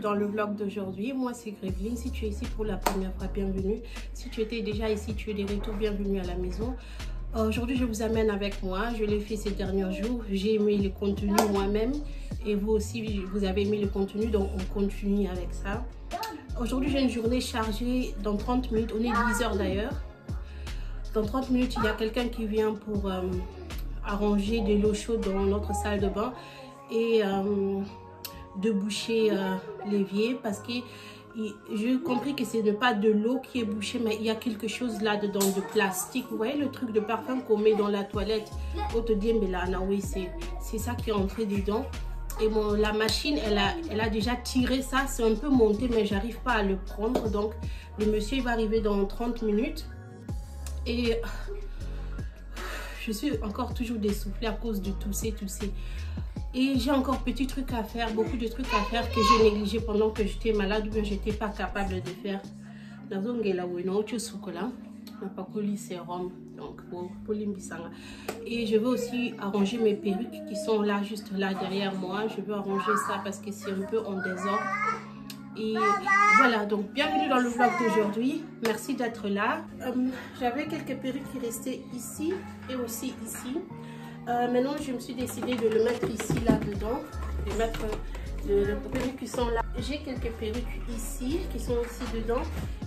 dans le vlog d'aujourd'hui. Moi c'est Gréveline, si tu es ici pour la première fois, bienvenue. Si tu étais déjà ici, tu es de retour, bienvenue à la maison. Aujourd'hui je vous amène avec moi, je l'ai fait ces derniers jours, j'ai aimé le contenu moi-même et vous aussi vous avez aimé le contenu, donc on continue avec ça. Aujourd'hui j'ai une journée chargée. Dans 30 minutes, on est 10 h d'ailleurs. Dans 30 minutes il y a quelqu'un qui vient pour arranger de l'eau chaude dans notre salle de bain et de boucher l'évier parce que j'ai compris que ce n'est pas de l'eau qui est bouchée, mais il y a quelque chose là-dedans de plastique. Vous voyez le truc de parfum qu'on met dans la toilette. Oui, c'est ça qui est entré dedans. Et la machine, elle a déjà tiré ça. C'est un peu monté, mais j'arrive pas à le prendre. Donc, le monsieur il va arriver dans 30 minutes. Et je suis encore toujours dessoufflée à cause de tousser. Et j'ai encore petits trucs à faire, beaucoup de trucs à faire que j'ai négligé pendant que j'étais malade ou bien j'étais pas capable de faire. Et je veux aussi arranger mes perruques qui sont là, juste là derrière moi. Je veux arranger ça parce que c'est un peu en désordre. Et voilà, donc bienvenue dans le vlog d'aujourd'hui. Merci d'être là. J'avais quelques perruques qui restaient ici et aussi ici. Maintenant, je me suis décidée de le mettre ici, là-dedans. De mettre les perruques qui sont là. J'ai quelques perruques ici, qui sont aussi dedans.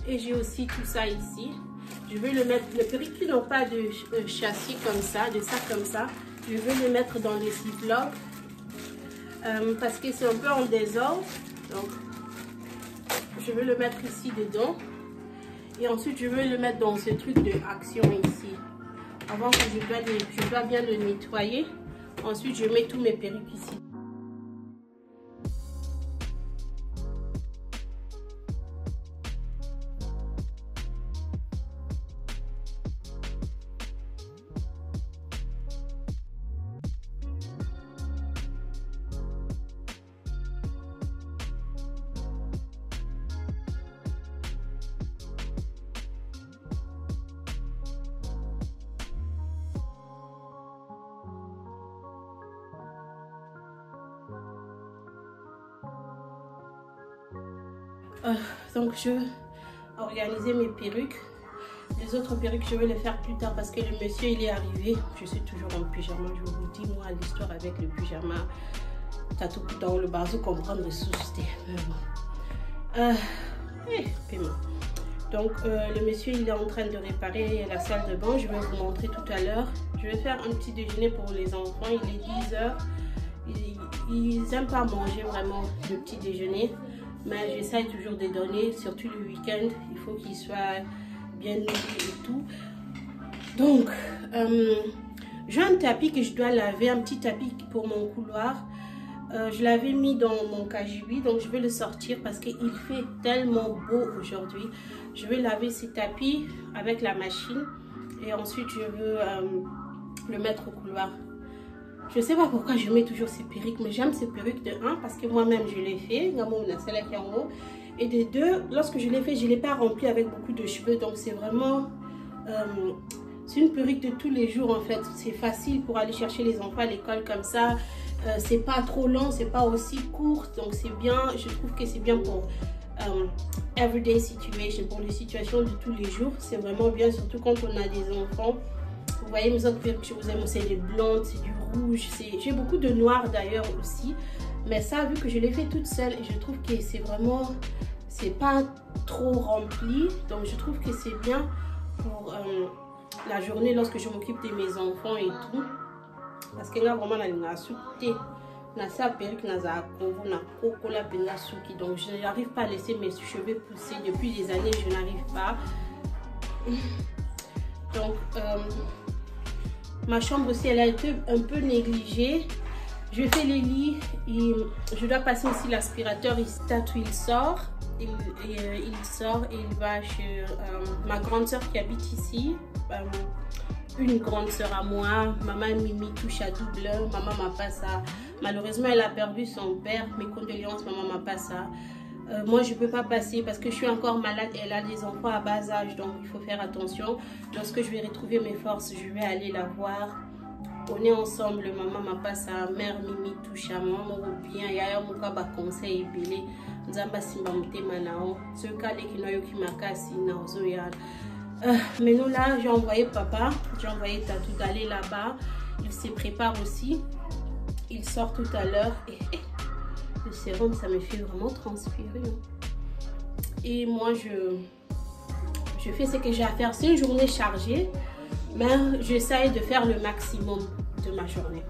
Et j'ai aussi tout ça ici. Je vais le mettre, les perruques qui n'ont pas de châssis comme ça, de sac comme ça. Je vais le mettre dans les ziplocs. Parce que c'est un peu en désordre. Donc, je vais le mettre ici dedans. Et ensuite, je vais le mettre dans ce truc de action ici. Avant que je dois bien le nettoyer. Ensuite, je mets tous mes perruques ici. Donc je vais organiser mes perruques. Les autres perruques je vais les faire plus tard parce que le monsieur il est arrivé. Je suis toujours en pyjama, je vous dis moi l'histoire avec le pyjama. T'as tout dans le bateau comprendre souci. Donc le monsieur il est en train de réparer la salle de bain. Je vais vous montrer tout à l'heure. Je vais faire un petit déjeuner pour les enfants. Il est 10 h. Ils n'aiment pas manger vraiment le petit déjeuner. Mais j'essaie toujours de donner, surtout le week-end. Il faut qu'ils soient bien nourris et tout. Donc, j'ai un tapis que je dois laver, un petit tapis pour mon couloir. Je l'avais mis dans mon cagibi, donc je vais le sortir parce qu'il fait tellement beau aujourd'hui. Je vais laver ces tapis avec la machine et ensuite je veux le mettre au couloir. Je ne sais pas pourquoi je mets toujours ces perruques, mais j'aime ces perruques de 1 parce que moi-même je l'ai fait. Et de 2, lorsque je l'ai fait, je ne l'ai pas rempli avec beaucoup de cheveux. Donc c'est vraiment... c'est une perruque de tous les jours en fait. C'est facile pour aller chercher les enfants à l'école comme ça. C'est pas trop long, c'est pas aussi court. Donc c'est bien, je trouve que c'est bien pour everyday situation, pour les situations de tous les jours. C'est vraiment bien, surtout quand on a des enfants. Vous voyez mes autres perruques, je vous aime, c'est des blondes, c'est du rouge, j'ai beaucoup de noir d'ailleurs aussi. Mais ça, vu que je l'ai fait toute seule, je trouve que c'est vraiment, c'est pas trop rempli. Donc je trouve que c'est bien pour la journée lorsque je m'occupe de mes enfants et tout. Parce que là vraiment, donc je n'arrive pas à laisser mes cheveux pousser depuis des années, je n'arrive pas. Donc ma chambre aussi elle a été un peu négligée. Je fais les lits et je dois passer aussi l'aspirateur ici. Il sort, il sort et il va chez ma grande soeur qui habite ici. Une grande soeur à moi, maman Mimi touche à double. Maman m'a pas ça. Malheureusement elle a perdu son père. Mes condoléances, maman m'a pas ça. Moi je peux pas passer parce que je suis encore malade. Elle a des enfants à bas âge, donc il faut faire attention. Lorsque je vais retrouver mes forces, je vais aller la voir on est ensemble, maman m'a pas sa mère mimi touche à moi bien yaya muka ba conseil belé nzamba simba mutema nao ce cas les kinoyo qui makasi na ozoya. Mais nous là, j'ai envoyé papa, j'ai envoyé Tatou d'aller là-bas. Il se prépare aussi. Il sort tout à l'heure. Et le sérum, ça me fait vraiment transpirer. Et moi, je fais ce que j'ai à faire. C'est une journée chargée, mais j'essaye de faire le maximum de ma journée.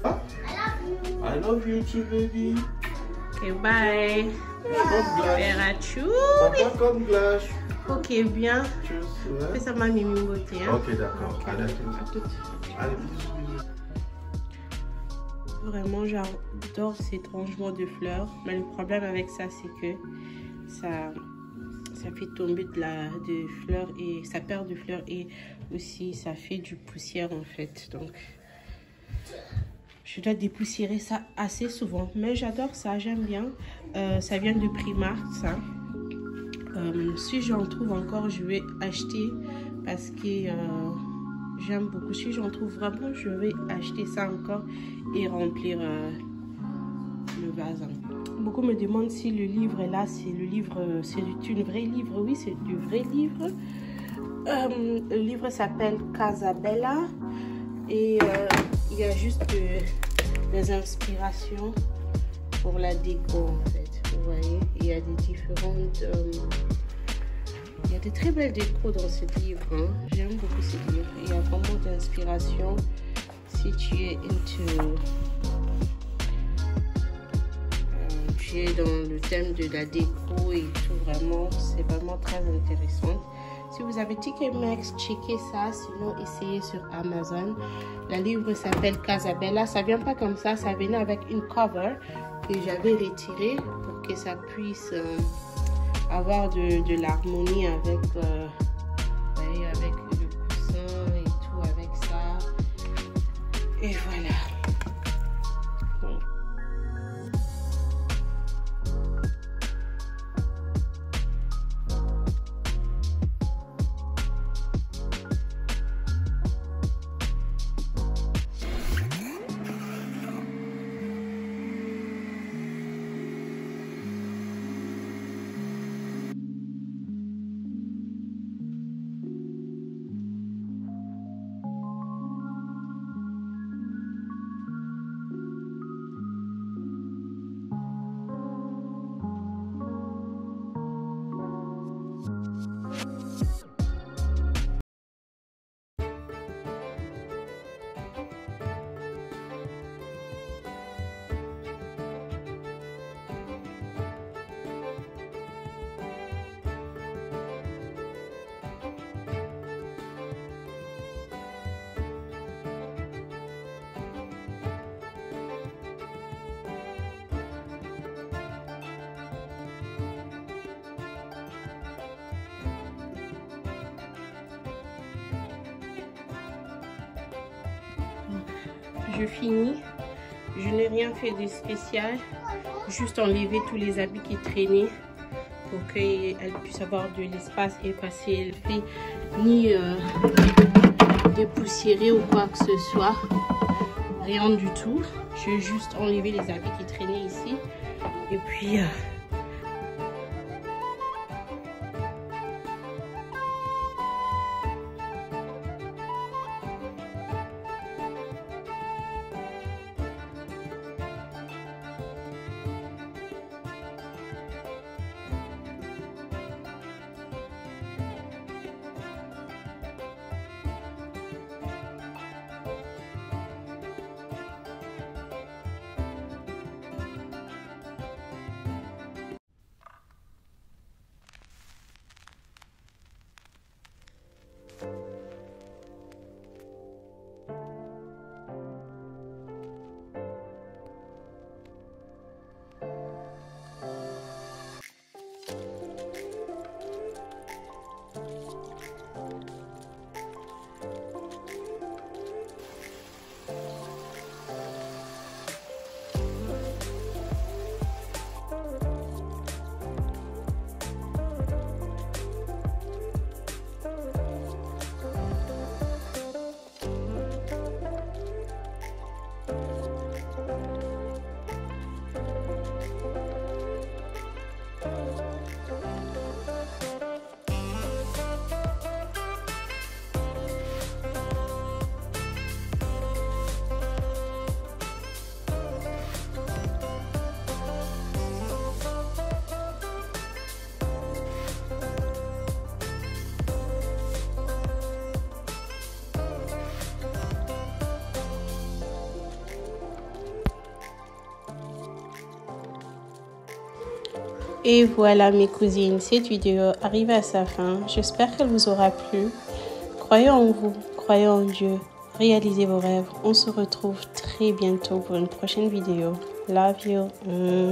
I love you too, baby. Ok, bye. Papa comme glace. Ok, bien. Fais ça ma mimi beauté. Hein? Ok, d'accord. Okay. Allez, bisous. Vraiment, j'adore ces rangements de fleurs. Mais le problème avec ça, c'est que ça fait tomber de fleurs et ça perd de fleurs et aussi ça fait du poussière en fait. Donc, je dois dépoussiérer ça assez souvent. Mais j'adore ça, j'aime bien. Ça vient de Primark, ça. Si j'en trouve encore, je vais acheter parce que j'aime beaucoup. Si j'en trouve vraiment, je vais acheter ça encore et remplir le vase. Beaucoup me demandent si le livre est là. C'est le livre, c'est une vraie livre. Oui, c'est du vrai livre. Le livre s'appelle Casabella et il y a juste des inspirations pour la déco en fait. Vous voyez, il y a des différentes il y a de très belles décos dans ce livre, hein. J'aime beaucoup ce livre. Il y a vraiment d'inspiration si tu es tu es dans le thème de la déco et tout. Vraiment, c'est vraiment très intéressant. Si vous avez TK Maxx, checkez ça. Sinon, essayez sur Amazon. Le livre s'appelle Casabella. Ça vient pas comme ça. Ça venait avec une cover que j'avais retirée pour que ça puisse avoir de l'harmonie avec, avec le coussin et tout, avec ça. Et voilà. Je finis. Je n'ai rien fait de spécial. Juste enlever tous les habits qui traînaient pour qu'elle puisse avoir de l'espace et passer. Elle fait ni dépoussiérer ou quoi que ce soit. Rien du tout. Je vais juste enlever les habits qui traînaient ici. Et puis... Et voilà mes cousines, cette vidéo arrive à sa fin. J'espère qu'elle vous aura plu. Croyez en vous, croyez en Dieu, réalisez vos rêves. On se retrouve très bientôt pour une prochaine vidéo. Love you.